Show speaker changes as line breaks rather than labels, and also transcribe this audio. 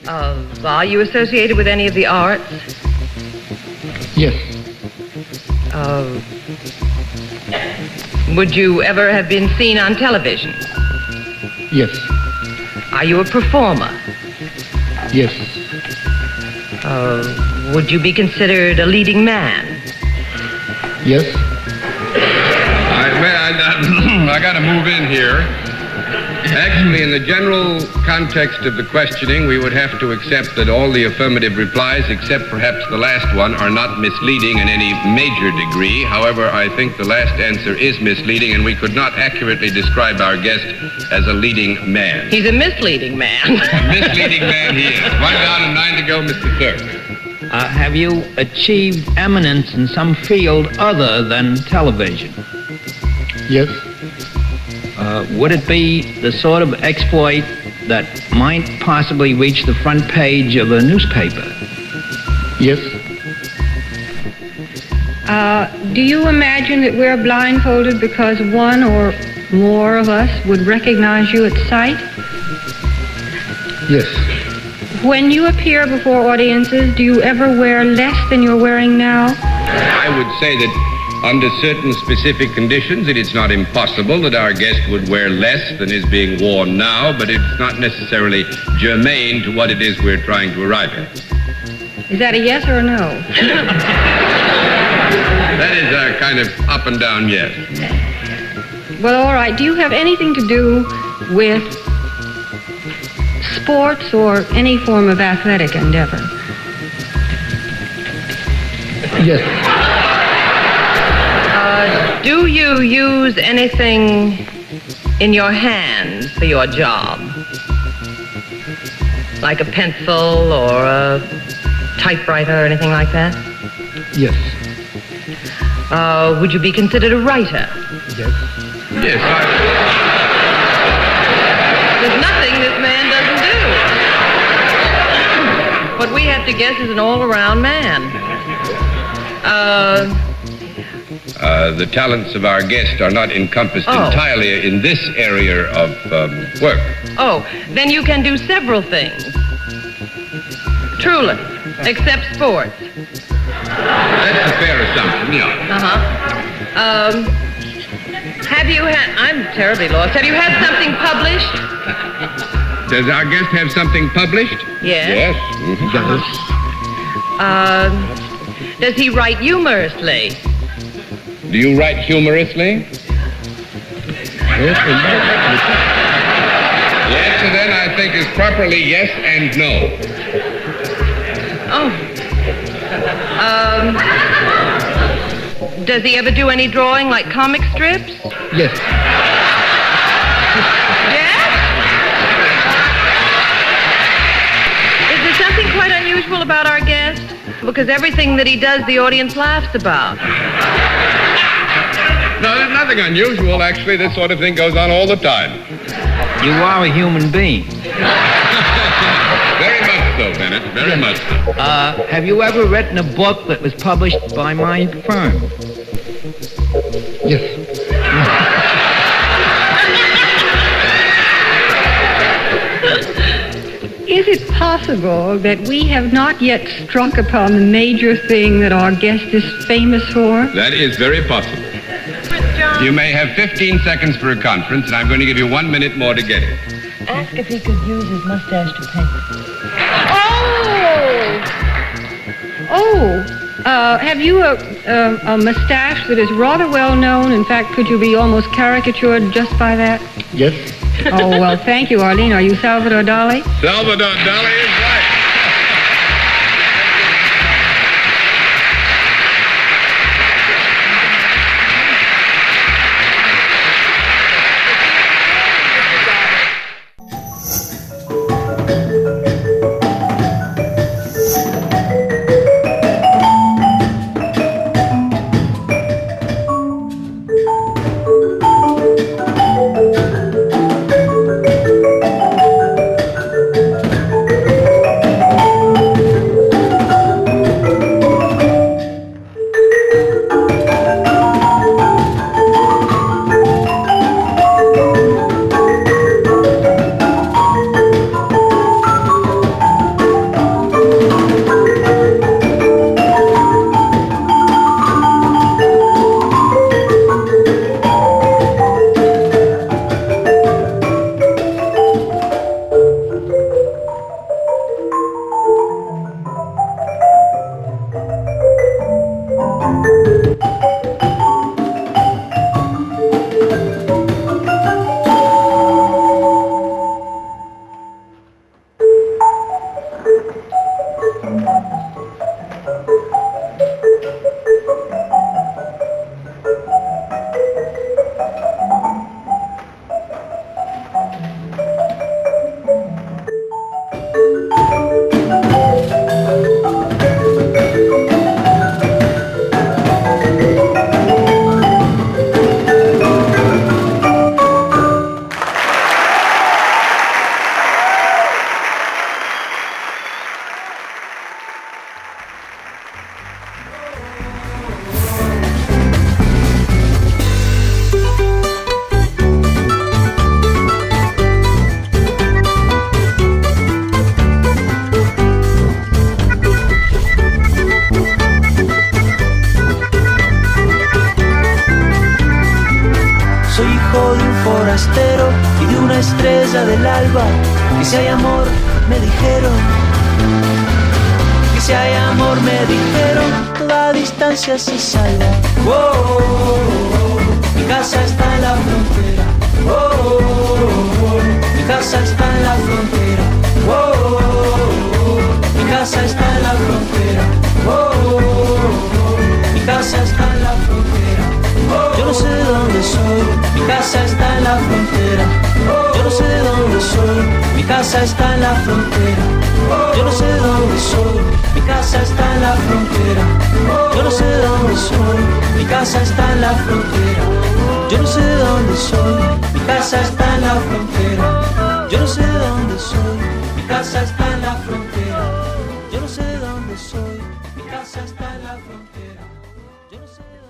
Are you associated with any of the arts?
Yes.
Would you ever have been seen on television?
Yes.
Are you a performer?
Yes.
Would you be considered a leading man?
Yes.
I got to move in here. Actually, in the general context of the questioning, we would have to accept that all the affirmative replies, except perhaps the last one, are not misleading in any major degree. However, I think the last answer is misleading, and we could not accurately describe our guest as a leading man.
He's a misleading man.
A misleading man he is. 1 down and 9 to go, Mr. Clerk.
Have you achieved eminence in some field other than television?
Yes.
Would it be the sort of exploit that might possibly reach the front page of a newspaper?
Yes.
Do you imagine that we're blindfolded because one or more of us would recognize you at sight?
Yes.
When you appear before audiences, do you ever wear less than you're wearing now?
I would say that under certain specific conditions, it is not impossible that our guest would wear less than is being worn now, but it's not necessarily germane to what it is we're trying to arrive at.
Is that a yes or a no?
That is a kind of up and down yes.
Well, all right. Do you have anything to do with sports or any form of athletic endeavor?
Yes.
Do you use anything in your hands for your job? Like a pencil or a typewriter or anything like that?
Yes.
Would you be considered a writer?
Yes.
Yes,
There's nothing this man doesn't do. What we have to guess is an all-around man.
the talents of our guest are not encompassed entirely in this area of work.
Oh, then you can do several things. Truly, except sports.
That's a fair assumption, yeah.
Have you had, I'm terribly lost. Have you had something published?
Does our guest have something published?
Yes.
Yes. Mm-hmm.
Does he write humorously?
Do you write humorously?
Yes and no.
Yes, and then I think is properly yes and no.
Does he ever do any drawing like comic strips?
Yes.
Yes? Is there something quite unusual about our guest? Because everything that he does, the audience laughs about.
No, there's nothing unusual, actually. This sort of thing goes on all the time.
You are a human being.
Very much so, Bennett. Very much so.
Have you ever written a book that was published by my firm?
Yes.
Is it possible that we have not yet struck upon the major thing that our guest is famous for?
That is very possible. You may have 15 seconds for a conference, and I'm going to give you 1 minute more to get it.
Ask if he could use his mustache to paint.
Have you a mustache that is rather well known? In fact, could you be almost caricatured just by that?
Yes.
Oh, well, thank you, Arlene. Are you Salvador Dalí?
Salvador Dalí is right.
estrella del alba. Que si hay amor, me dijeron. Que si hay amor, me dijeron, toda distancia se salva. Oh, oh, oh, oh. Mi casa está en la frontera. Oh, oh, oh, oh. Mi casa está en la frontera. Oh, oh, oh, oh. Mi casa está en la frontera. Oh, oh, oh, oh. Mi casa está en la frontera. Yo no sé de dónde soy, mi casa está en la frontera. Yo no sé de dónde soy, mi casa está en la frontera. Yo no sé de dónde soy, mi casa está en la frontera. Yo no sé de dónde soy, mi casa está en la frontera. Yo no sé de dónde soy, mi casa está en la frontera. Yo no sé de dónde soy, mi casa está en la frontera. Yo no sé de dónde soy, mi casa está en la frontera. Yo no sé de dónde